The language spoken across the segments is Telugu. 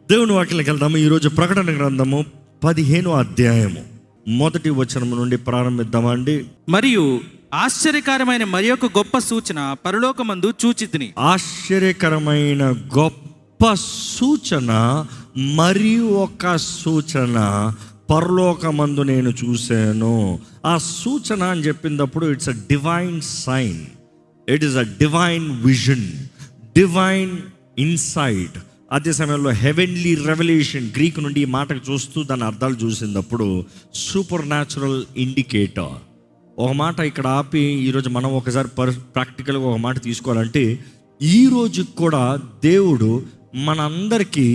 దేవుని వాక్యానికి వెళ్దాము. ఈరోజు ప్రకటన గ్రంథము 15వ అధ్యాయము 1వ వచనం నుండి ప్రారంభిద్దామా అండి. మరియు ఆశ్చర్యకరమైన మరి ఒక గొప్ప సూచన పరలోకమందు చూచితిని. ఆశ్చర్యకరమైన గొప్ప సూచన, మరి ఒక సూచన పరలోకమందు నేను చూశాను. ఆ సూచన అని చెప్పినప్పుడు it's a divine sign, it is a divine vision, divine insight. అదే సమయంలో హెవెన్లీ రెవల్యూషన్, గ్రీక్ నుండి ఈ మాటకు చూస్తూ దాని అర్థాలు చూసినప్పుడు సూపర్ న్యాచురల్ ఇండికేటర్. ఒక మాట ఇక్కడ ఆపి ఈరోజు మనం ఒకసారి ప్రాక్టికల్గా ఒక మాట తీసుకోవాలంటే, ఈరోజు కూడా దేవుడు మనందరికీ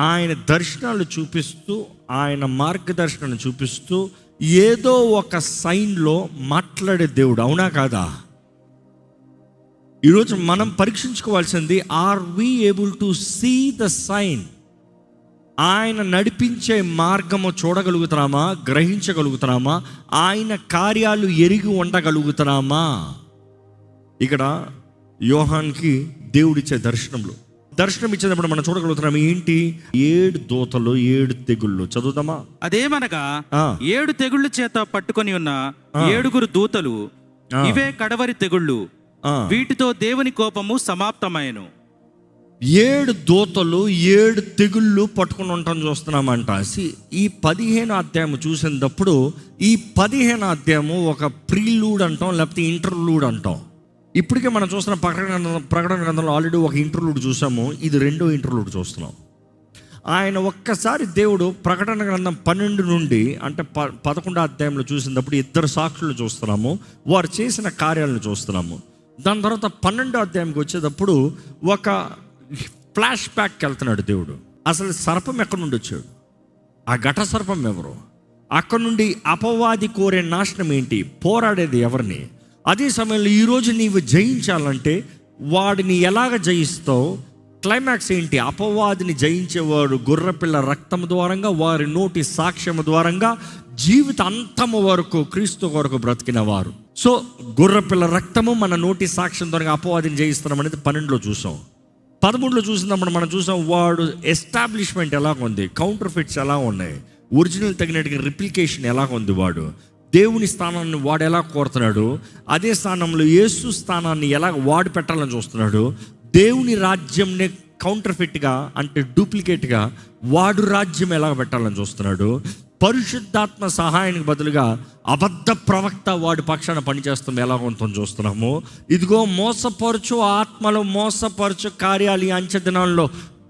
ఆయన దర్శనాలు చూపిస్తూ, ఆయన మార్గదర్శనాలు చూపిస్తూ ఏదో ఒక సైన్లో మాట్లాడే దేవుడు, అవునా కాదా? ఈరోజు మనం పరీక్షించుకోవాల్సింది, are we able to see the sign? ఆయన నడిపించే మార్గము చూడగలుగుతున్నామా, గ్రహించగలుగుతున్నామా, ఆయన కార్యాలు ఎరిగి ఉండగలుగుతున్నామా? ఇక్కడ యోహాన్కి దేవుడిచ్చే దర్శనం ఇచ్చేటప్పుడు మనం చూడగలుగుతున్నాం ఏంటి? 7 దూతలు, 7 తెగుళ్ళు. చదువుతామా? అదేమనగా 7 తెగుళ్ళు చేత పట్టుకొని ఉన్న 7 దూతలు, ఇవే కడవరి తెగుళ్ళు, వీటితో దేవుని కోపము సమాప్తమైను. 7 దూతలు, 7 తెగుళ్ళు పట్టుకుని ఉంటాం చూస్తున్నామంట. ఈ 15వ అధ్యాయం చూసినప్పుడు, ఈ 15వ అధ్యాయము ఒక ప్రీలూడ్ అంటాం, లేకపోతే ఇంటర్లూడ్ అంటాం. ఇప్పటికే మనం చూస్తున్న ప్రకటన గ్రంథంలో ఆల్రెడీ ఒక ఇంటర్లూడ్ చూసాము, ఇది 2వ ఇంటర్లూడ్ చూస్తున్నాం. ఆయన ఒక్కసారి దేవుడు ప్రకటన గ్రంథం 12 నుండి అంటే 11వ అధ్యాయంలో చూసినప్పుడు 2 సాక్షులు చూస్తున్నాము, వారు చేసిన కార్యాలను చూస్తున్నాము. దాని తర్వాత 12వ అధ్యాయంకి వచ్చేటప్పుడు ఒక ఫ్లాష్ బ్యాక్కి వెళ్తున్నాడు దేవుడు. అసలు సర్పం ఎక్కడి నుండి వచ్చాడు, ఆ ఘట సర్పం ఎవరు, అక్కడ నుండి అపవాది కోరే నాశనం ఏంటి, పోరాడేది ఎవరిని? అదే సమయంలో ఈరోజు నీవు జయించాలంటే వాడిని ఎలాగ జయిస్తావు? క్లైమాక్స్ ఏంటి? అపవాదిని జయించేవాడు గొర్రెపిల్ల రక్తం ద్వారంగా, వారి నోటి సాక్ష్యము ద్వారంగా జీవిత అంతము వరకు క్రీస్తు కొరకు బ్రతికిన వారు. సో గొర్రెపిల్ల రక్తము, మన నోటి సాక్ష్యం ద్వారా అపవాదిని జయిస్తున్నాం అనేది 12లో చూసాం. 13లో చూసినప్పుడు మనం చూసాం వాడు ఎస్టాబ్లిష్మెంట్ ఎలా ఉంది, కౌంటర్ ఫిట్స్ ఎలా ఉన్నాయి, ఒరిజినల్ తగినట్టుగా రిప్లికేషన్ ఎలా ఉంది, వాడు దేవుని స్థానాన్ని వాడు ఎలా కోరుతున్నాడు, అదే స్థానంలో యేసు స్థానాన్ని ఎలా వాడు పెట్టాలని చూస్తున్నాడు. దేవుని రాజ్యంని కౌంటర్ ఫిట్గా అంటే డూప్లికేట్గా వాడు రాజ్యం ఎలా పెట్టాలని చూస్తున్నాడు. పరిశుద్ధాత్మ సహాయానికి బదులుగా అబద్ధ ప్రవక్త వాడి పక్షాన పనిచేస్తాం ఎలా ఉంటుందో చూస్తున్నాము. ఇదిగో మోసపరచు ఆత్మలో మోసపరచు కార్యాలు ఈ అంచె దినాల్లో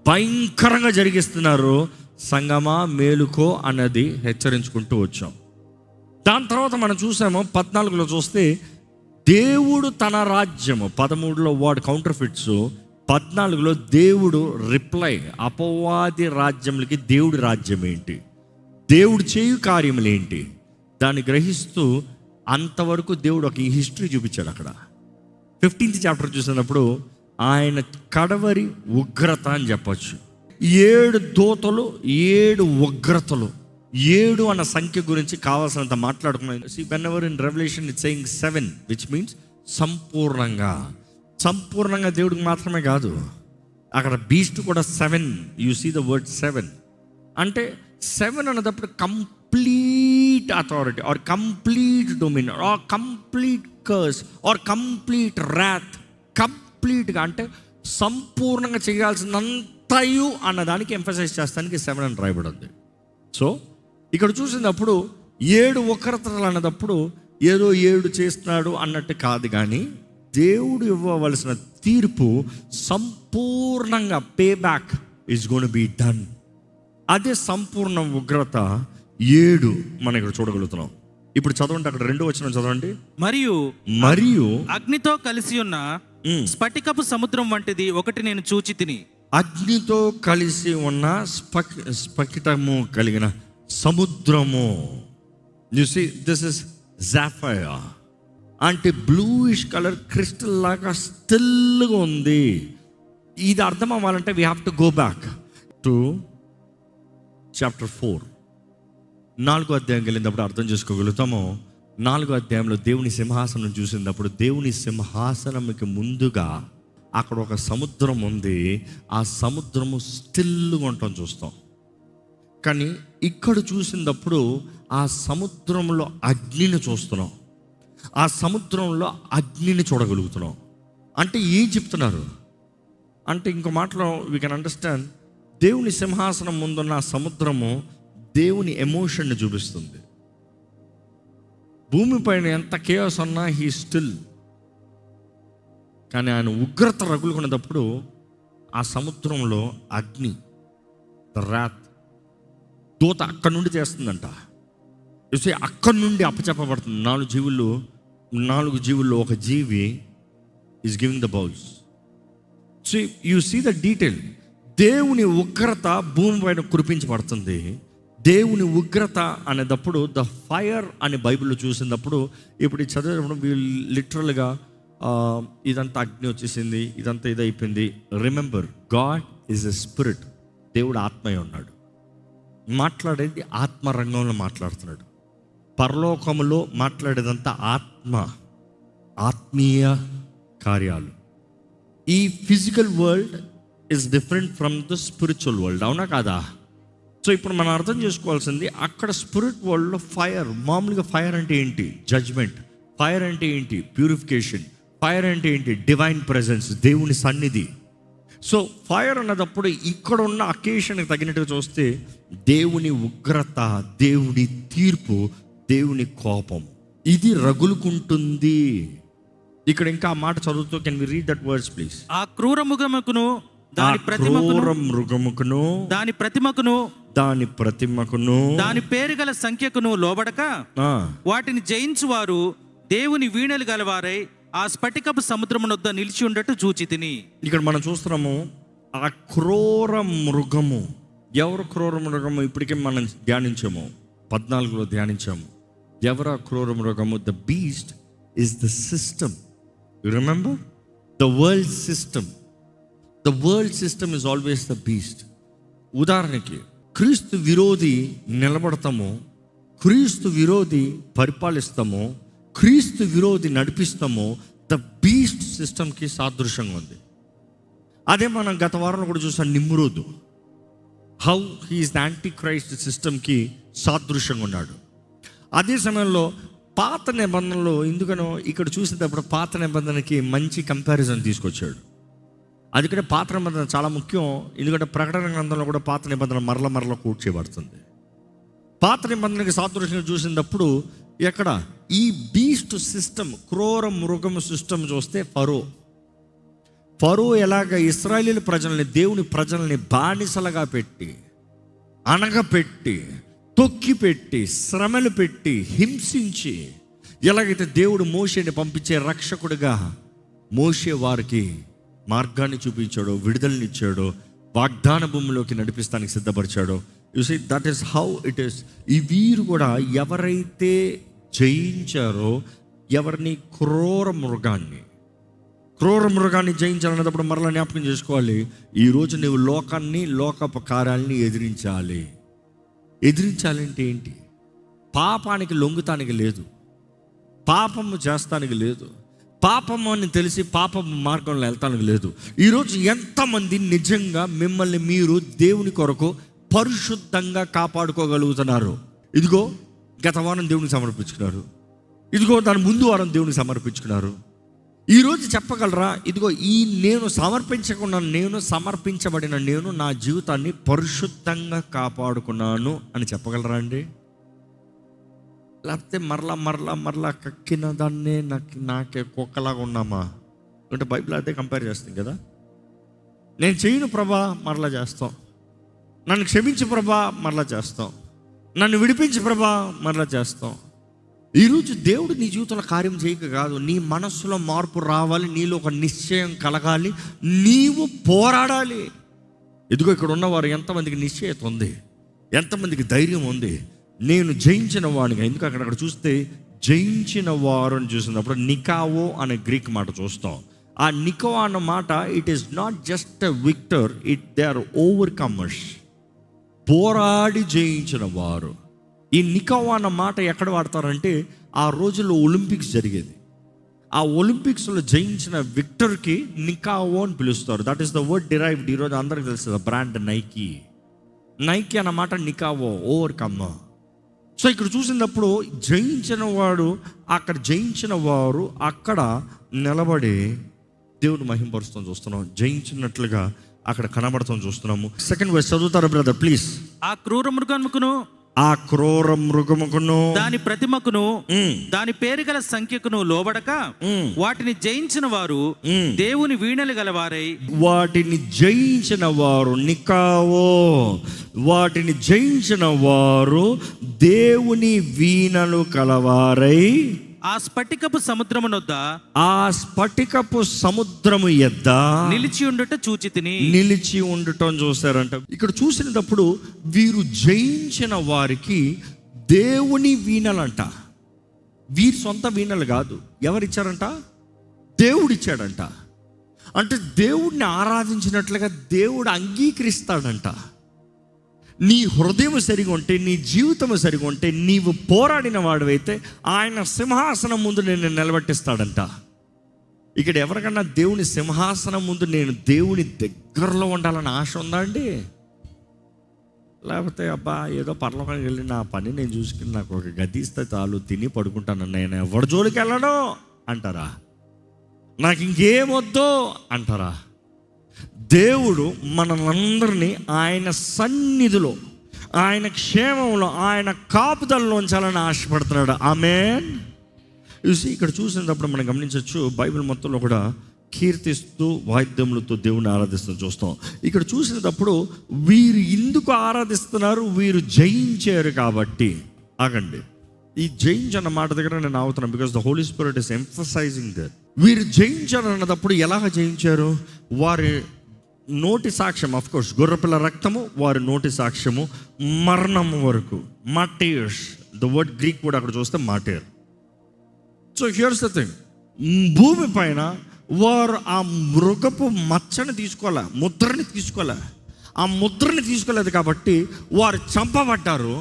భయంకరంగా జరిగిస్తున్నారు. సంగమా మేలుకో అన్నది హెచ్చరించుకుంటూ వచ్చాం. దాని తర్వాత మనం చూసాము 14లో చూస్తే దేవుడు తన రాజ్యము, 13లో వాడు కౌంటర్ ఫిట్స్, 14లో దేవుడు రిప్లై. అపవాది రాజ్యములకి దేవుడి రాజ్యం ఏంటి, దేవుడు చేయు కార్యములు ఏంటి, దాన్ని గ్రహిస్తూ అంతవరకు దేవుడు ఒక హిస్టరీ చూపించాడు. అక్కడ 15th చాప్టర్ చూసినప్పుడు ఆయన కడవరి ఉగ్రత అని చెప్పచ్చు. 7 దూతలు, 7 ఉగ్రతలు, 7 అన్న సంఖ్య గురించి కావాల్సినంత మాట్లాడుకున్నాం. whenever in Revelation it's saying 7, which means సంపూర్ణంగా దేవుడికి మాత్రమే కాదు, అక్కడ బీస్ట్ కూడా 7. యు సీ ద వర్డ్ 7 అంటే 7 అన్నప్పుడు complete authority or complete dominion or complete curse or complete wrath. కంప్లీట్గా అంటే సంపూర్ణంగా చేయాల్సినంతయు అన్నదానికి ఎంఫసైజ్ చేస్తానికి 7 అని రాయబడి ఉంది. సో ఇక్కడ చూసినప్పుడు 7 ఉగ్రతలు అన్నదప్పుడు ఏదో 7 చేస్తున్నాడు అన్నట్టు కాదు, కానీ దేవుడు ఇవ్వవలసిన తీర్పు సంపూర్ణంగా pay back is gone be done. అదే సంపూర్ణ ఉగ్రత 7 మనం ఇక్కడ చూడగలుగుతున్నాం. ఇప్పుడు చదవండి, అక్కడ 2వ వచనం చదవండి. మరియు అగ్నితో కలిసి ఉన్న స్ఫటికపు సముద్రం వంటిది ఒకటి నేను చూచితిని. అగ్నితో కలిసి ఉన్న స్ఫటికము కలిగిన సముద్రము. యు సీ దిస్ ఇస్ జాఫైర్ అంటే బ్లూయిష్ కలర్ క్రిస్టల్ లాగా స్టిల్గా ఉంది. ఇది అర్థం అవ్వాలంటే we have to go back to chapter 4. 4వ అధ్యాయం వెళ్ళినప్పుడు అర్థం చేసుకోగలుగుతాము. 4వ అధ్యాయంలో దేవుని సింహాసనం చూసినప్పుడు దేవుని సింహాసనంకి ముందుగా అక్కడ ఒక సముద్రం ఉంది. ఆ సముద్రము స్టిల్గా ఉండటం చూస్తాం. కానీ ఇక్కడ చూసినప్పుడు ఆ సముద్రంలో అగ్నిని చూస్తున్నాం. ఆ సముద్రంలో అగ్నిని చూడగలుగుతున్నాం. అంటే ఏం చెప్తున్నారు అంటే, ఇంకో మాటలో వీ కెన్ అండర్స్టాండ్, దేవుని సింహాసనం ముందున్న ఆ సముద్రము దేవుని ఎమోషన్ని చూపిస్తుంది. భూమిపైన ఎంత కేయాస్ అన్నా హీ స్టిల్. కానీ ఆయన ఉగ్రత రగులుకునేటప్పుడు ఆ సముద్రంలో అగ్ని, ద రాత్, దూత అక్కడి నుండి చేస్తుందంట. చూసి అక్కడి నుండి అప్పచెప్పబడుతుంది. 4 జీవుల్లో ఒక జీవి is giving the bowls. So you see the detail. దేవుని ఉగ్రత భూమి పైన కురిపించబడుతుంది. దేవుని ఉగ్రత అనేటప్పుడు ద ఫైర్ అని బైబిల్లో చూసినప్పుడు, ఇప్పుడు ఇది చదివేటప్పుడు వీళ్ళు లిటరల్గా ఇదంతా అగ్ని వచ్చేసింది, ఇదంతా ఇదైపోయింది. Remember, God is a spirit. దేవుడు ఆత్మయ్య ఉన్నాడు. మాట్లాడేది ఆత్మ రంగంలో మాట్లాడుతున్నాడు. పరలోకములో మాట్లాడేదంతా ఆత్మీయ కార్యాలు. ఈ physical world is different from the spiritual world, అవునా కాదా? సో ఇప్పుడు మనం అర్థం చేసుకోవాల్సింది, అక్కడ స్పిరిట్ వరల్డ్లో ఫైర్, మామూలుగా ఫైర్ అంటే ఏంటి? జడ్జ్మెంట్. ఫైర్ అంటే ఏంటి? ప్యూరిఫికేషన్. ఫైర్ అంటే ఏంటి? డివైన్ ప్రెజెన్స్, దేవుని సన్నిధి. సో ఫైర్ అన్నదప్పుడు ఇక్కడ ఉన్న అకేషన్కి తగినట్టుగా చూస్తే దేవుని ఉగ్రత, దేవుని తీర్పు, దేవుని కోపం, ఇది రగులుకుంటుంది. ఇక్కడ ఇంకా ఆ మాట చదువుతూ, can we read that words please? ఆ క్రూర మృగముకును దాని ప్రతిమకును దాని పేరు గల సంఖ్యకును లోబడక వాటిని జయించువారు దేవుని వీణలు గలవారై ఆ స్ఫటికపు సముద్రమునొద్ద నిలిచి ఉండట్టు చూచితిని. ఇక్కడ మనం చూస్తున్నాము ఆ క్రూర మృగము. ఎవరు క్రూర మృగము? ఇప్పటికే మనం ధ్యానించాము, 14లో ధ్యానించాము. ఎవరు ఆ క్రూర మృగము? The beast is the system. You remember the world system. The world system is always the beast. ఉదాహరణకి, క్రీస్తు విరోధి నిలబడతాము, క్రీస్తు విరోధి పరిపాలిస్తాము, క్రీస్తు విరోధి నడిపిస్తాము. ద బీస్ట్ సిస్టమ్కి సాదృశ్యంగా ఉంది. అదే మనం గత వారంలో కూడా చూసాం, Nimrod, how he is the antichrist సిస్టమ్కి సాదృశ్యంగా ఉన్నాడు. అదే సమయంలో పాత నిబంధనలో, ఎందుకనో ఇక్కడ చూసేటప్పుడు పాత నిబంధనకి మంచి కంపారిజన్ తీసుకొచ్చాడు. అందుకనే పాత నిబంధన చాలా ముఖ్యం. ఎందుకంటే ప్రకటన గ్రంథంలో కూడా పాత నిబంధన మరల కోట్ చేయబడుతుంది. పాత నిబంధనకి సాదృశ్యంగా చూసినప్పుడు ఎక్కడ ఈ బీస్ట్ సిస్టమ్, క్రూర మృగము సిస్టమ్ చూస్తే ఫరో ఎలాగ ఇశ్రాయేలు ప్రజల్ని, దేవుని ప్రజల్ని బానిసలుగా పెట్టి, అనగపెట్టి, తొక్కిపెట్టి, శ్రమలు పెట్టి, హింసించి, ఎలాగైతే దేవుడు మోషేని పంపించే రక్షకుడిగా మోషే వారికి మార్గాన్ని చూపించాడో, విడుదలనిచ్చాడో, వాగ్దాన భూమిలోకి నడిపిస్తానికి సిద్ధపరిచాడో. You see that is how it is. ఈ వీరు కూడా ఎవరైతే జయించారో, ఎవరిని? క్రూర మృగాన్ని జయించాలన్నప్పుడు మరలా జ్ఞాపకం చేసుకోవాలి, ఈరోజు నువ్వు లోకాన్ని, లోకపు కార్యాలని ఎదిరించాలంటే ఏంటి? పాపానికి లొంగుతానికి లేదు, పాపము చేస్తానికి లేదు, పాపము అని తెలిసి పాపము మార్గంలో వెళ్తానికి లేదు. ఈరోజు ఎంతమంది నిజంగా మిమ్మల్ని మీరు దేవుని కొరకు పరిశుద్ధంగా కాపాడుకోగలుగుతున్నారు? ఇదిగో గత వారం దేవునికి సమర్పించుకున్నారు, ఇదిగో దాని ముందు వారం దేవునికి సమర్పించుకున్నారు. ఈరోజు చెప్పగలరా, ఇదిగో ఈ నేను సమర్పించబడిన నేను నా జీవితాన్ని పరిశుద్ధంగా కాపాడుకున్నాను అని చెప్పగలరా అండి? లేకపోతే మరలా కక్కిన దాన్నే నాకే కుక్కలాగా ఉన్నామా? అంటే బైబిల్ అదే కంపేర్ చేస్తుంది కదా. నేను చేయను ప్రభా, మరలా చేస్తాం. నన్ను క్షమించి ప్రభా, మరలా చేస్తాం. నన్ను విడిపించి ప్రభా, మరలా చేస్తాం. ఈరోజు దేవుడు నీ జీవితంలో కార్యం చేయక కాదు, నీ మనస్సులో మార్పు రావాలి, నీలో ఒక నిశ్చయం కలగాలి, నీవు పోరాడాలి. ఇదిగో ఇక్కడ ఉన్నవారు ఎంతమందికి నిశ్చయత ఉంది, ఎంతమందికి ధైర్యం ఉంది? నేను జయించిన వాడిగా. ఎందుకు అక్కడ చూస్తే జయించిన వారు అని చూసినప్పుడు నికావో అనే గ్రీక్ మాట చూస్తాం. ఆ నికో అన్న మాట, it is not just a victor, they are overcomers. పోరాడి జయించిన వారు. ఈ నికో అన్న మాట ఎక్కడ వాడతారంటే, ఆ రోజుల్లో ఒలింపిక్స్ జరిగేది. ఆ ఒలింపిక్స్లో జయించిన విక్టర్కి నికావో అని పిలుస్తారు. That is the word derived. ఈరోజు అందరికి తెలుస్తుంది బ్రాండ్ నైకీ. నైకీ అన్నమాట నికావో, ఓవర్కమ్. సో ఇక్కడ చూసినప్పుడు జయించిన వారు అక్కడ నిలబడి దేవుని మహింపరుస్తాం చూస్తున్నాం. జయించినట్లుగా అక్కడ కనబడతాం చూస్తున్నాము. సెకండ్ వర్స్ చదువుతారు బ్రదర్ ప్లీజ్. ఆ క్రూర మృగముకును దాని ప్రతిమకును దాని పేరు గల సంఖ్యకును లోబడక వాటిని జయించిన వారు దేవుని వీణలు గలవారై, వాటిని జయించిన వారు నికావో, వాటిని జయించిన వారు దేవుని వీణలు కలవారై ఆ స్ఫటికపు సముద్రము యొద్ద నిలిచి ఉండటం చూశారంట. ఇక్కడ చూసినప్పుడు వీరు జయించిన వారికి దేవుని వీణలంట. వీరి సొంత వీణలు కాదు. ఎవరిచ్చారంట? దేవుడిచ్చాడంట. అంటే దేవుడిని ఆరాధించినట్లుగా దేవుడు అంగీకరిస్తాడంట. నీ హృదయం సరిగా ఉంటే, నీ జీవితం సరిగా ఉంటే, నీవు పోరాడిన వాడివైతే ఆయన సింహాసనం ముందు నేను నిలబెట్టిస్తాడంట. ఇక్కడ ఎవరికన్నా దేవుని సింహాసనం ముందు నేను దేవుని దగ్గరలో ఉండాలని ఆశ ఉందా అండి? లేకపోతే అబ్బా ఏదో పరలోకానికి వెళ్ళి నా పని నేను చూసుకుని నాకు ఒక గది ఇస్తే చాలు, తిని పడుకుంటాను, నేను ఎవరి జోలికి వెళ్ళను అంటారా? నాకు ఇంకేమొద్దు అంటారా? దేవుడు మనందరినీ ఆయన సన్నిధిలో, ఆయన క్షేమంలో, ఆయన కాపుదలలో ఉంచాలని ఆశపడుతున్నాడు. ఆమేన్. చూసి ఇక్కడ చూసినప్పుడు మనం గమనించవచ్చు, బైబిల్ మొత్తంలో కూడా కీర్తిస్తూ వాయిద్యములతో దేవుని ఆరాధిస్తూ చూస్తాం. ఇక్కడ చూసినప్పుడు వీరు ఎందుకు ఆరాధిస్తున్నారు? వీరు జయించారు కాబట్టి. ఆగండి, ఈ జయించన్న మాట దగ్గర నేను ఆగుతున్నాను. Because the Holy Spirit is emphasising that. వీరు జయించారు అన్నప్పుడు ఎలాగ జయించారు? వారి నోటి సాక్ష్యం, ఆఫ్ కోర్స్ గొర్రెపిల్ల రక్తము, వారి నోటి సాక్ష్యము మరణము వరకు. మార్టైర్స్, ద వర్డ్ గ్రీక్ కూడా అక్కడ చూస్తే మార్టైర్. సో హియర్స్ ద థింగ్, భూమి పైన వారు ఆ మృగపు మచ్చని తీసుకోలే, ముద్రని తీసుకోలే. ఆ ముద్రని తీసుకోలేదు కాబట్టి వారు చంపబడ్డారు.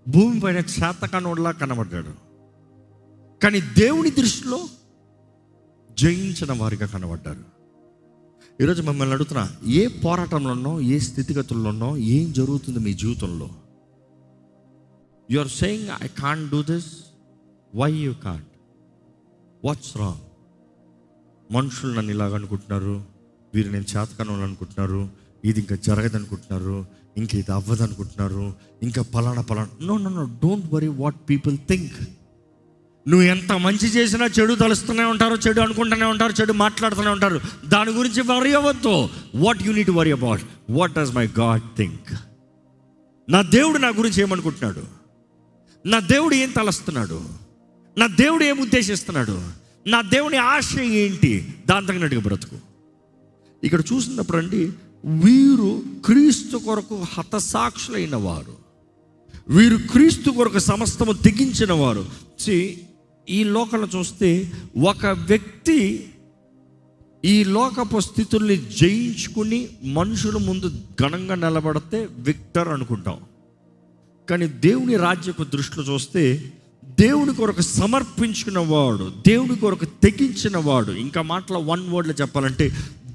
భూమి పైన చేతకానోడ్లా కనబడ్డాడు. కానీ దేవుని దృష్టిలో జయించిన వారిగా కనబడ్డారు. ఈరోజు మిమ్మల్ని అడుగుతున్నా, ఏ పోరాటంలోనో, ఏ స్థితిగతుల్లోనో ఏం జరుగుతుంది మీ జీవితంలో? You are saying I can't do this. Why you can't? What's wrong? మనుషులు నన్ను ఇలాగ అనుకుంటున్నారు, వీరు నేను చేతకానోళ్ళు అనుకుంటున్నారు, ఇది ఇంకా జరగదు అనుకుంటున్నారు, ఇంక ఇది అవ్వదు అనుకుంటున్నారు, ఇంకా పలానా. No no no, don't worry what people think. నువ్వు ఎంత మంచి చేసినా చెడు తలుస్తూనే ఉంటారు, చెడు అనుకుంటూనే ఉంటారు, చెడు మాట్లాడుతూనే ఉంటారు. దాని గురించి వరీ అవ్వద్దు. What you need to worry about, what does my God think? నా దేవుడు నా గురించి ఏమనుకుంటున్నాడు? నా దేవుడు ఏం తలస్తున్నాడు? నా దేవుడు ఏం ఉద్దేశిస్తున్నాడు? నా దేవుని ఆశ ఏంటి? దాని తగినట్టుగా బ్రతుకు. ఇక్కడ చూసినప్పుడు అండి, వీరు క్రీస్తు కొరకు హతసాక్షులైన వారు, వీరు క్రీస్తు కొరకు సమస్తము తెగించిన వారు. ఈ లోకంలో చూస్తే ఒక వ్యక్తి ఈ లోకపు స్థితుల్ని జయించుకుని మనుషుల ముందు ఘనంగా నిలబడితే విక్టర్ అనుకుంటాం. కానీ దేవుని రాజ్యపు దృష్టిలో చూస్తే దేవుని కొరకు సమర్పించుకున్న వాడు, దేవుని కొరకు తెగించిన వాడు, ఇంకా మాటలో వన్ వర్డ్లో చెప్పాలంటే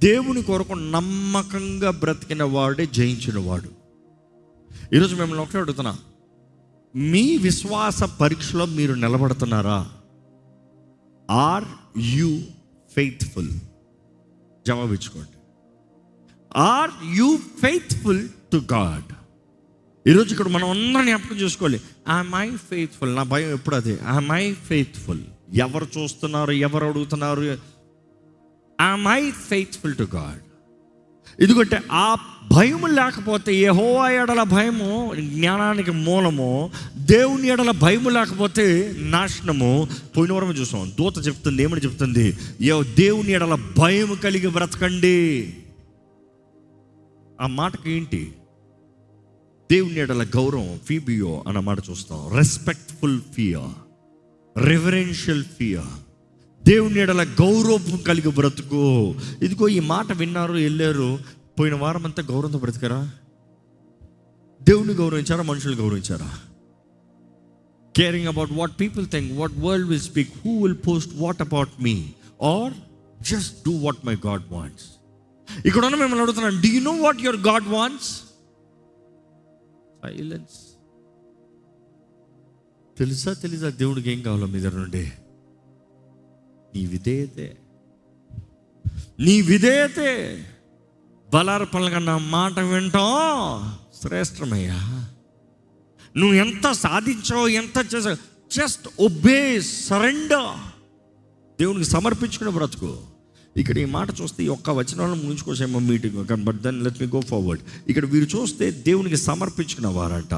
దేవుని కొరకు నమ్మకంగా బ్రతికిన వాడే జయించిన వాడు. ఈరోజు మిమ్మల్ని ఒకటే అడుగుతున్నా, మీ విశ్వాస పరీక్షలో మీరు నిలబడుతున్నారా? Are you faithful? జవాబిచ్చుకోండి. Are you faithful to God? ఈరోజు ఇక్కడ మనం అందరం జ్ఞాపకం చేసుకోవాలి. Am I faithful? నా భయం ఎప్పుడు అదే, యామ్ ఐ ఫెయిత్ఫుల్? ఎవరు చూస్తున్నారు, ఎవరు అడుగుతున్నారు? Yam I faithful to God? ఎందుకంటే ఆ భయము లేకపోతే, యెహోవా ఎడల భయము జ్ఞానానికి మూలము, దేవుని ఎడల భయము లేకపోతే నాశనము. పోయిన వారం చూసాం, దూత చెప్తుంది, ఏమని చెప్తుంది? దేవుని ఎడల భయం కలిగి బ్రతకండి. ఆ మాటకి ఏంటి? దేవుని ఎడల గౌరవం, ఫీబియో అన్న మాట చూస్తాం. Respectful fear, reverential fear. దేవుని ఎడల గౌరవం కలిగి బ్రతుకు. ఇదిగో ఈ మాట విన్నారు, వెళ్ళారు, పోయిన వారం అంతా గౌరవంతో బ్రతికారా? దేవుని గౌరవించారా? మనుషులు గౌరవించారా? caring about what people think, what world will speak, who will post what about me, or just do what my God wants. ఇక్కడ ఉన్న మిమ్మల్ని అడుగుతున్నాను, do you know what your God wants? Silence. తెలుసా దేవుడికి ఏం కావాలో మీ దగ్గర నుండి? నీ విధేయతే బలార్పణల కన్నా మాట వింటాం శ్రేష్టమయ్యా. నువ్వు ఎంత సాధించావు, ఎంత చేసావు, జస్ట్ ఒబే, సరెండర్. దేవునికి సమర్పించుకునే బ్రతుకు. ఇక్కడ ఈ మాట చూస్తే ఈ ఒక్క వచనాలను ముగించుకోసేమో meeting, but then let me go forward. ఇక్కడ వీరు చూస్తే దేవునికి సమర్పించుకున్న వారంట,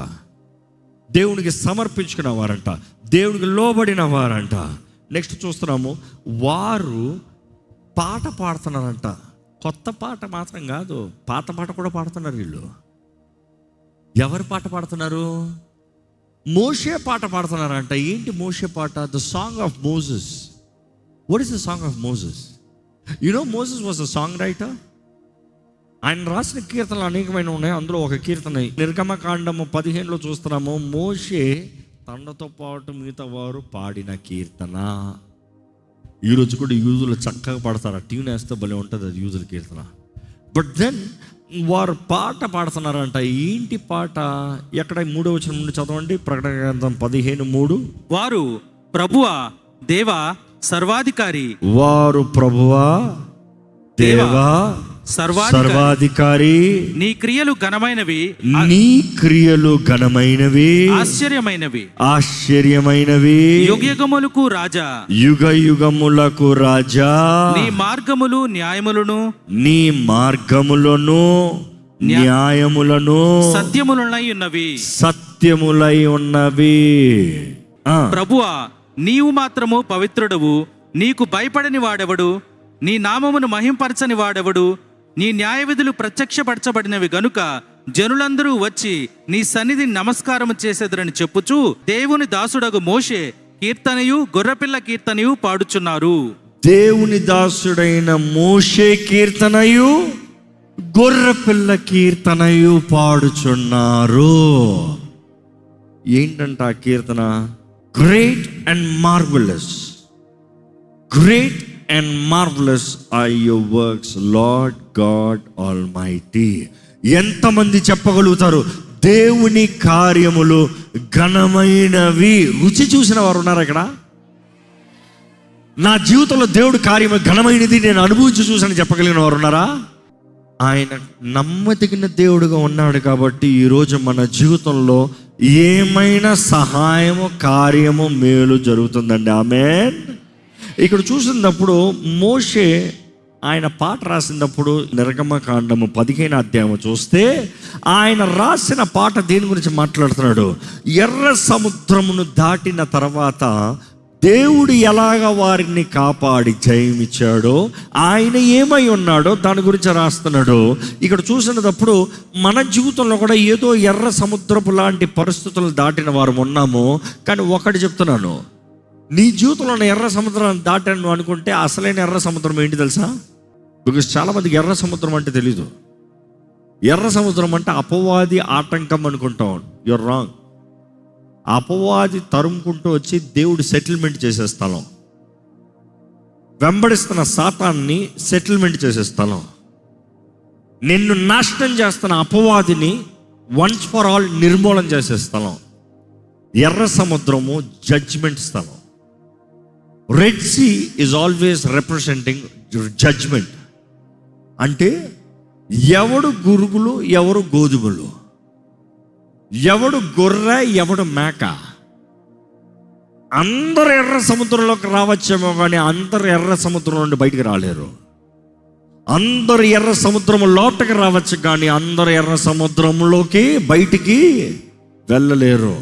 దేవునికి సమర్పించుకున్న వారంట, దేవునికి లోబడిన వారంట. నెక్స్ట్ చూస్తున్నాము, వారు పాట పాడుతున్నారంట. కొత్త పాట మాత్రం కాదు, పాత పాట కూడా పాడుతున్నారు వీళ్ళు. ఎవరు పాట పాడుతున్నారు? మోషే పాట పాడుతున్నారంట. ఏంటి మోషే పాట? The song of Moses. What is the song of Moses? You know Moses was a song writer. ఆయన రాసిన కీర్తనలు అనేకమైన ఉన్నాయి. అందులో ఒక కీర్తన నిర్గమకాండము 15లో చూస్తున్నాము. మోషే తనతో పాటు మిగతా వారు పాడిన కీర్తన. ఈరోజు కూడా యూదులు చక్కగా పాడతారు, ట్యూన్ వేస్తే భలే ఉంటుంది అది యూదుల కీర్తన. బట్ దెన్ వారు పాట పాడుతున్నారంట. ఏంటి పాట? ఎక్కడ 3వ వచనం నుండి చదవండి, ప్రకటన గ్రంథం 15:3. వారు ప్రభువా దేవా సర్వాధికారి, వారు ప్రభువా దేవా సర్వాధికారి, నీ క్రియలు ఘనమైనవి, నీ క్రియలు ఘనమైనవి, ఆశ్చర్యమైనవి, యుగయుగములకు రాజా, యుగయుగములకు రాజా, నీ మార్గములు న్యాయములను, నీ మార్గములను న్యాయములను సత్యములై ఉన్నవి. ప్రభువా నీవు మాత్రము పవిత్రుడవు, నీకు భయపడని వాడెవడు, నీ నామమును మహింపరచని వాడెవడు, నీ న్యాయవిధులు ప్రత్యక్షపరచబడినవి గనుక జనులందరూ వచ్చి నీ సన్నిధిని నమస్కారం చేసేదరని చెప్పుచూ దేవుని దాసుడగు మోషే కీర్తనయు గొర్రెపిల్ల కీర్తనయు పాడుచున్నారు. దేవుని దాసుడైన మోషే కీర్తనయు గొర్రెపిల్ల కీర్తనయు పాడుచున్నారు. ఏంటంట ఆ కీర్తన? Great and marvellous, great and marvelous are your works, Lord God Almighty. ఎంతమంది చెప్పగలుగుతారు దేవుని కార్యములు ఘనమైనవి? రుచి చూసిన వారు ఉన్నారు ఇక్కడ? నా జీవితంలో దేవుడి కార్యము ఘనమైనది నేను అనుభవించి చూసని చెప్పగలిగిన వారు ఉన్నారా? ఆయన నమ్మదగిన దేవుడుగా ఉన్నాడు కాబట్టి ఈరోజు మన జీవితంలో ఏమైనా సహాయము, కార్యము, మేలు జరుగుతుందండి. ఆమేన్. ఇక్కడ చూసినప్పుడు మోషే ఆయన పాట రాసినప్పుడు నిర్గమకాండము 15వ అధ్యాయం చూస్తే ఆయన రాసిన పాట దేని గురించి మాట్లాడుతున్నాడు? ఎర్ర సముద్రమును దాటిన తర్వాత దేవుడు ఎలాగ వారిని కాపాడి జయమిచ్చాడో, ఆయన ఏమై ఉన్నాడో దాని గురించి రాస్తున్నాడు. ఇక్కడ చూసినప్పుడు మన జీవితంలో కూడా ఏదో ఎర్ర సముద్రపు లాంటి పరిస్థితులు దాటిన వారు ఉన్నాము. కానీ ఒకటి చెప్తున్నాను, నీ జీవితంలో ఎర్ర సముద్రాన్ని దాటాను అనుకుంటే అసలైన ఎర్ర సముద్రం ఏంటి తెలుసా? బికాస్ చాలామందికి ఎర్ర సముద్రం అంటే తెలీదు. ఎర్ర సముద్రం అంటే అపవాది ఆటంకం అనుకుంటాం. Your wrong. అపవాది తరుముకుంటూ వచ్చి దేవుడు సెటిల్మెంట్ చేసే స్థలం, వెంబడిస్తున్న సాతాన్ని సెటిల్మెంట్ చేసే స్థలం, నిన్ను నాశనం చేస్తున్న అపవాదిని వన్స్ ఫర్ ఆల్ నిర్మూలన చేసే స్థలం. ఎర్ర సముద్రము జడ్జ్మెంట్ స్థలం. Red sea is always representing judgement. అంటే ఎవడు గురుగులు, ఎవరు గోధుమలు, ఎవడు గొర్రె, ఎవడు మేక. అందరు ఎర్ర సముద్రంలోకి రావచ్చేమో కానీ అందరు ఎర్ర సముద్రం నుండి బయటికి రాలేరు. అందరు ఎర్ర సముద్రం లోపలికి రావచ్చు కానీ అందరు ఎర్ర సముద్రంలోకి బయటికి వెళ్ళలేరు.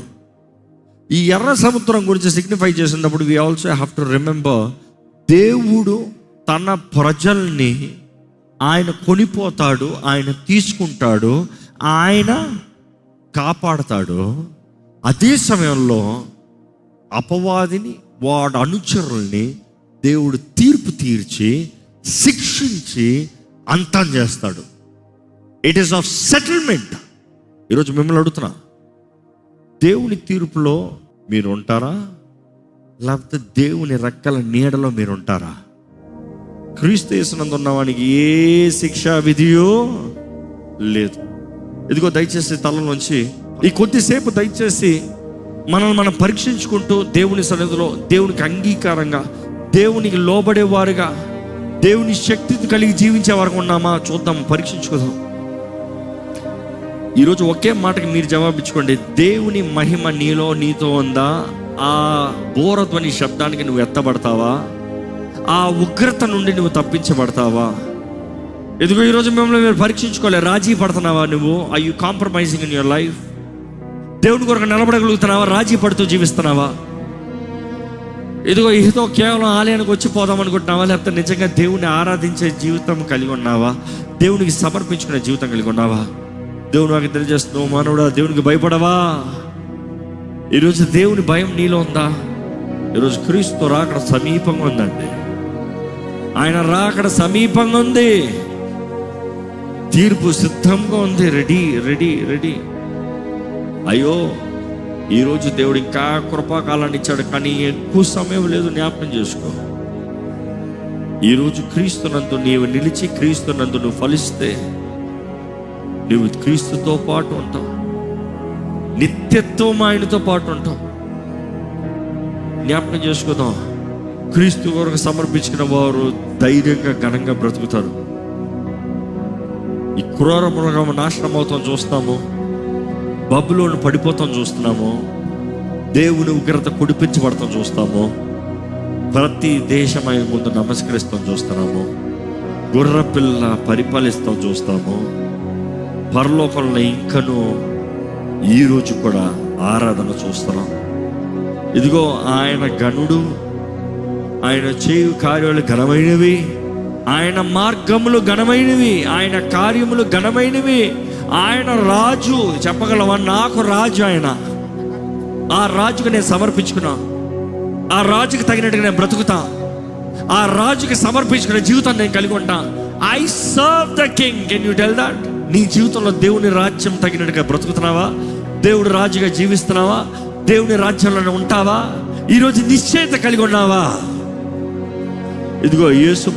ఈ ఎర్ర సముద్రం గురించి సిగ్నిఫై చేసినప్పుడు we also have to remember, దేవుడు తన ప్రజల్ని ఆయన కొనిపోతాడు, ఆయన తీసుకుంటాడు, ఆయన కాపాడతాడు. అదే సమయంలో అపవాదిని, వాడు అనుచరుల్ని దేవుడు తీర్పు తీర్చి శిక్షించి అంతం చేస్తాడు. It is of settlement. ఈరోజు మిమ్మల్ని అడుగుతున్నా, దేవుని తీర్పులో మీరు ఉంటారా? లేకపోతే దేవుని రెక్కల నీడలో మీరు ఉంటారా? క్రీస్తు యేసునందు ఉన్నవానికి ఏ శిక్షా విధియో లేదు. ఇదిగో దయచేసి తలలోంచి ఈ కొద్దిసేపు దయచేసి మనల్ని మనం పరీక్షించుకుంటూ దేవుని సన్నిధిలో దేవునికి అంగీకారంగా, దేవునికి లోబడేవారుగా, దేవుని శక్తిని కలిగి జీవించే వరకు ఉన్నామా చూద్దాం, పరీక్షించుకుందాం. ఈరోజు ఒకే మాటకి మీరు జవాబిచ్చుకోండి. దేవుని మహిమ నీలో నీతో ఉందా? ఆ బోరధ్వని శబ్దానికి నువ్వు ఎత్తబడతావా? ఆ ఉగ్రత నుండి నువ్వు తప్పించబడతావా? ఎదుగో ఈరోజు మిమ్మల్ని మీరు పరీక్షించుకోలే. రాజీ పడుతున్నావా? నువ్వు I you compromising in your life? దేవుని కొరకు నిలబడగలుగుతున్నావా? రాజీ పడుతూ జీవిస్తున్నావా? ఇదిగో ఇదితో కేవలం ఆలయానికి వచ్చి పోదాం అనుకుంటున్నావా? లేకపోతే నిజంగా దేవుని ఆరాధించే జీవితం కలిగి ఉన్నావా? దేవునికి సమర్పించుకునే జీవితం కలిగి ఉన్నావా? దేవుడు నాకు తెలియజేస్తున్నావు, మానవుడా, దేవునికి భయపడవా? ఈరోజు దేవుని భయం నీలో ఉందా? ఈరోజు క్రీస్తు రాకడ సమీపంగా ఉందండి. ఆయన రాకడ సమీపంగా ఉంది. తీర్పు సిద్ధంగా ఉంది. Ready ready ready. అయ్యో, ఈరోజు దేవుడు ఇంకా కృపాకాలాన్ని ఇచ్చాడు, కానీ ఎక్కువ సమయం లేదు. జ్ఞాపకం చేసుకో. ఈరోజు క్రీస్తునందు నీవు నిలిచి, క్రీస్తునందు నువ్వు ఫలిస్తే నువ్వు క్రీస్తుతో పాటు ఉంటావు. నిత్యత్వం ఆయనతో పాటు ఉంటావు. జ్ఞాపకం చేసుకుందాం. క్రీస్తు కొరకు సమర్పించిన వారు ధైర్యంగా ఘనంగా బ్రతుకుతారు. ఈ క్రూర మృగం నాశనం అవుతాం చూస్తాము, బబులోను పడిపోతాం చూస్తున్నాము, దేవుని ఉగ్రత కుడిపించబడతాం చూస్తాము, ప్రతి దేశం ఆయన ముందు నమస్కరిస్తాం చూస్తున్నాము, గుర్రపిల్ల పరిపాలిస్తాం చూస్తాము. పరలోకంలో ఇంకను ఈరోజు కూడా ఆరాధన చూస్తున్నాం. ఇదిగో ఆయన గనుడు, ఆయన చేయు కార్యాలు ఘనమైనవి, ఆయన మార్గములు ఘనమైనవి, ఆయన కార్యములు ఘనమైనవి. ఆయన రాజు. చెప్పగలవా? నాకు రాజు ఆయన. ఆ రాజుకు నేను సమర్పించుకున్నా. ఆ రాజుకి తగినట్టుగా నేను బ్రతుకుతా. ఆ రాజుకి సమర్పించుకునే జీవితాన్ని నేను కలిగి ఉంటా. I serve the king. Can you tell that? నీ జీవితంలో దేవుని రాజ్యం తగినట్టుగా బ్రతుకుతున్నావా? దేవుడు రాజుగా జీవిస్తున్నావా? దేవుని రాజ్యంలో ఉంటావా? ఈరోజు నిశ్చయత కలిగి ఉన్నావా? ఇదిగో యేసు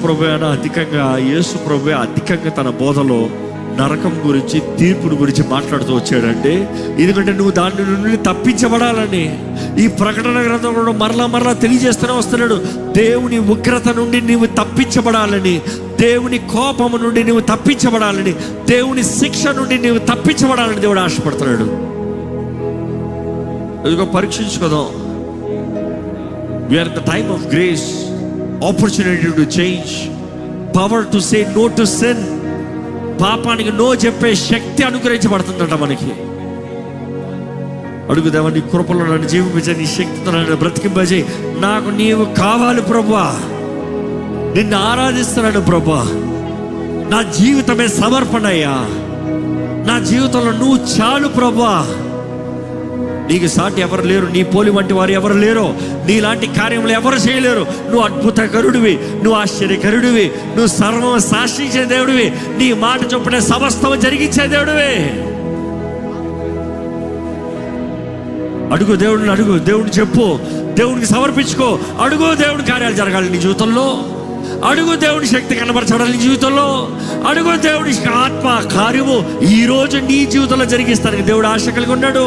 ప్రభువే అధికంగా తన బోధలో నరకం గురించి, తీర్పుని గురించి మాట్లాడుతూ వచ్చాడండి. ఎందుకంటే నువ్వు దాని నుండి తప్పించబడాలని ఈ ప్రకటన గ్రంథంలో మరలా తెలియజేస్తూనే వస్తున్నాడు. దేవుని ఉగ్రత నుండి నీవు తప్పించబడాలని, దేవుని కోపము నుండి నీవు తప్పించబడాలని, దేవుని శిక్ష నుండి నీవు తప్పించబడాలని దేవుడు ఆశపడుతున్నాడు. ఇదిగో పరీక్షించుకోదాం. We are the time of grace, opportunity to change, power to say no to sin. పాపానికి నో చెప్పే శక్తి అనుగ్రహించబడుతుందట మనకి. అడుగుదామా? నీ కృపలో నన్ను జీవించే, నీ శక్తితో నన్ను బ్రతికింపజేయి. నాకు నీవు కావాలి ప్రభువా. నిన్ను ఆరాధిస్తున్నాను ప్రభువా. నా జీవితమే సమర్పణ అయ్యా. నా జీవితంలో నువ్వు చాలు ప్రభువా. నీకు సాటి ఎవరు లేరు. నీ పోలి వంటి వారు ఎవరు లేరు. నీలాంటి కార్యములు ఎవరు చేయలేరు. నువ్వు అద్భుతకరుడివి, నువ్వు ఆశ్చర్యకరుడివి, నువ్వు సర్వం శాసించే దేవుడివి, నీ మాట చొప్పున సమస్తం జరిగించే దేవుడివి. అడుగు దేవుడిని, అడుగు దేవుడిని, చెప్పు, దేవుడికి సమర్పించుకో. అడుగు దేవుడి కార్యాలు జరగాలి నీ జీవితంలో. అడుగు దేవుడి శక్తి కనబరచడాలి నీ జీవితంలో. అడుగు దేవుడి ఆత్మ కార్యము ఈరోజు నీ జీవితంలో జరిగిస్తానికి దేవుడు ఆశ కలిగి ఉన్నాడు.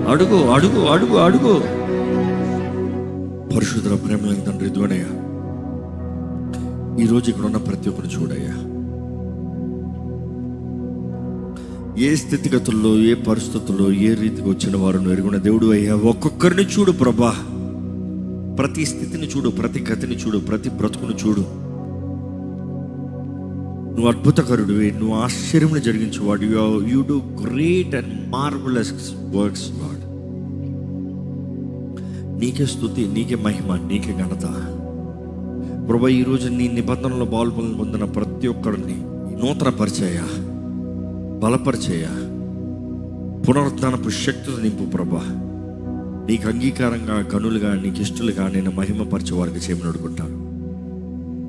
అడుగు అడుగు అడుగు అడుగు. పరిశుద్ధ ప్రేమ తండ్రి, ఇదిగోనయ్యా, ఈరోజు ఇక్కడ ఉన్న ప్రతి ఒక్కరు చూడయ్యా. ఏ స్థితిగతుల్లో, ఏ పరిస్థితుల్లో, ఏ రీతికి వచ్చిన వారు ఎరుగున్న దేవుడు అయ్యా. ఒక్కొక్కరిని చూడు ప్రభా. ప్రతి స్థితిని చూడు, ప్రతి గతిని చూడు, ప్రతి బ్రతుకును చూడు. నువ్వు అద్భుతకరుడివి, నువ్వు ఆశ్చర్యములు జరిగించేవాడు. You do great and marvellous works Lord. నీకే స్తుతి, నీకే మహిమ, నీకే ఘనత ప్రభా. ఈరోజు నీ నిబంధనలో పాల్గొని పొందిన ప్రతి ఒక్కరిని నూతన పరిచయ, బలపరిచయ, పునరుద్ధానపు శక్తులు నింపు ప్రభా. నీకు అంగీకారంగా, గనులుగా, నీకు ఇష్టలుగా నేను మహిమపరిచే వారికి చేయమని అడుగుంటాను.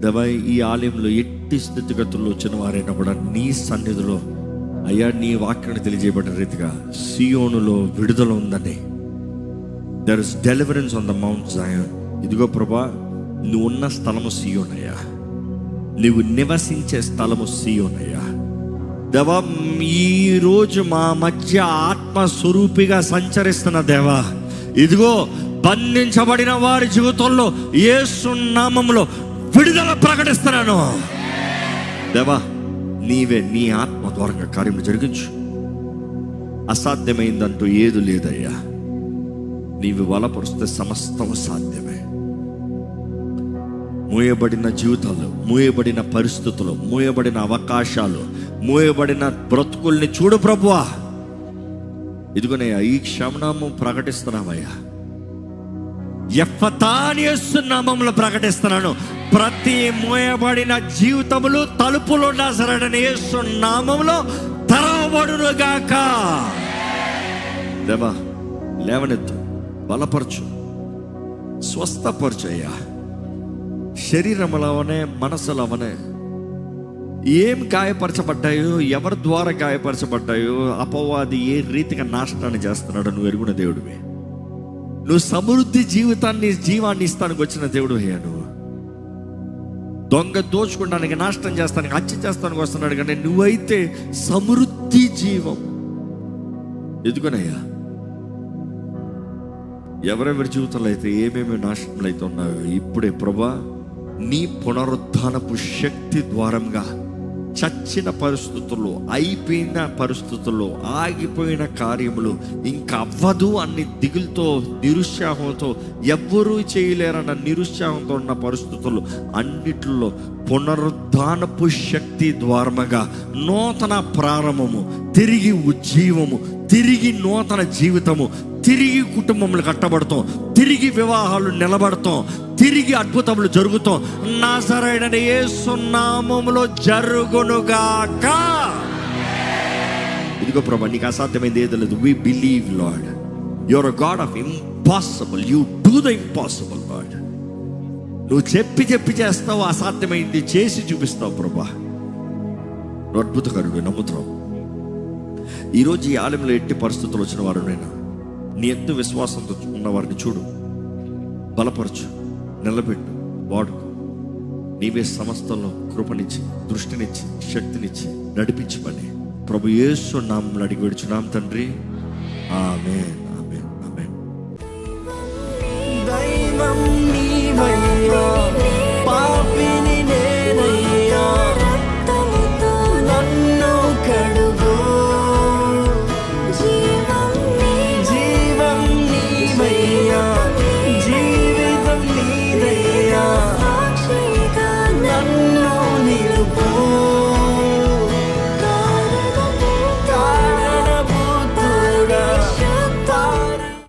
దేవా, ఈ ఆలయంలో ఎట్టి స్థితిగతుల్లో వచ్చిన వారైనా కూడా నీ సన్నిధిలో అయ్యా, నీ వాక్యాన్ని తెలియజేయబడిన రీతిగా సియోనులో విడుదల ఉందని, there is deliverance on the mount Zion. ఇదిగో ప్రభా, నువ్వు ఉన్న స్థలము సీయోనయ్యా, నువ్వు నివసించే స్థలము సీయోనయ్యా. దేవా, ఈరోజు మా మధ్య ఆత్మస్వరూపిగా సంచరిస్తున్న దేవా, ఇదిగో బంధించబడిన వారి జీవితంలో యేసు నామములో విడుదల ప్రకటిస్తున్నాను. దేవా, నీవే నీ ఆత్మ ద్వారా కార్యము జరిగించు. అసాధ్యమైందంటూ ఏది లేదయ్యా. నీవు బలపరుస్తే సమస్తము సాధ్యమే. మూయబడిన జీవితాలు, మూయబడిన పరిస్థితులు, మూయబడిన అవకాశాలు, మూయబడిన బ్రతుకుల్ని చూడు ప్రభువా. ఇదిగోనయ్యా, ఈ క్షమనామం ప్రకటిస్తున్నామయ్యా. ఎఫ్ఫతా అని యేసు నామములో ప్రకటిస్తున్నాను. ప్రతి మూయబడిన జీవితములు తలుపులు నజరేయుడైన యేసు నామములో తెరవబడునుగాక. దేవా, లేవనెత్తు, బలపరచు, స్వస్థపరచయ్యా. శరీరములవనే, మనసులవనే ఏం గాయపరచబడ్డాయో, ఎవరి ద్వారా గాయపరచబడ్డాయో, అపవాది ఏ రీతిగా నాశనాన్ని చేస్తున్నాడో నువ్వు ఎరుగున దేవుడివి. నువ్వు సమృద్ధి జీవాన్ని ఇస్తానికి వచ్చిన దేవుడు అయ్యా. నువ్వు దొంగ దోచుకోవడానికి, నాశనం చేస్తానికి, హత్య చేస్తానికి వస్తున్నాడు, కానీ నువ్వైతే సమృద్ధి జీవం. ఎదుగునయ్యా, ఎవరెవరి జీవితంలో అయితే ఏమేమి నాశనములు అయితే ఉన్నాయో ఇప్పుడే ప్రభా, నీ పునరుద్ధానపు శక్తి ద్వారంగా చచ్చిన పరిస్థితుల్లో, అయిపోయిన పరిస్థితుల్లో, ఆగిపోయిన కార్యములు ఇంకా అవ్వదు అన్ని దిగులతో, నిరుత్సాహంతో, ఎవ్వరూ చేయలేరన్న నిరుత్సాహంతో ఉన్న పరిస్థితులు అన్నిటిలో పునరుద్ధానపు శక్తి ద్వారముగా నూతన ప్రారంభము, తిరిగి ఉజ్జీవము, తిరిగి నూతన జీవితము, తిరిగి కుటుంబములు కట్టబడతాం, తిరిగి వివాహాలు నిలబడతాం, తిరిగి అద్భుతములు జరుగుతాం. నజరేయుడైన యేసు నామములో జరుగునుగాక. ఇదిగో ప్రభా, నీకు అసాధ్యమైంది ఏది లేదు. We believe Lord, you are a God of impossible. You do the impossible Lord. నువ్వు చెప్పి చేస్తావు, అసాధ్యమైంది చేసి చూపిస్తావు ప్రభా. నువ్వు అద్భుతకరుడు, నమ్ముతున్నావు. ఈరోజు ఈ ఆలయంలో ఎట్టి పరిస్థితులు వచ్చిన వారు నేను, నీ ఎంతో విశ్వాసంతో ఉన్న వారిని చూడు, బలపరచు, నిలబెట్టు, వాడుకో. నీవే సమస్తంలో కృపనిచ్చి, దృష్టినిచ్చి, శక్తినిచ్చి నడిపించమని ప్రభు యేసు నామములో అడిగి వేడుచున్నాం తండ్రి. ఆమేన్, ఆమేన్, ఆమేన్. దైవం నీవయ్యా.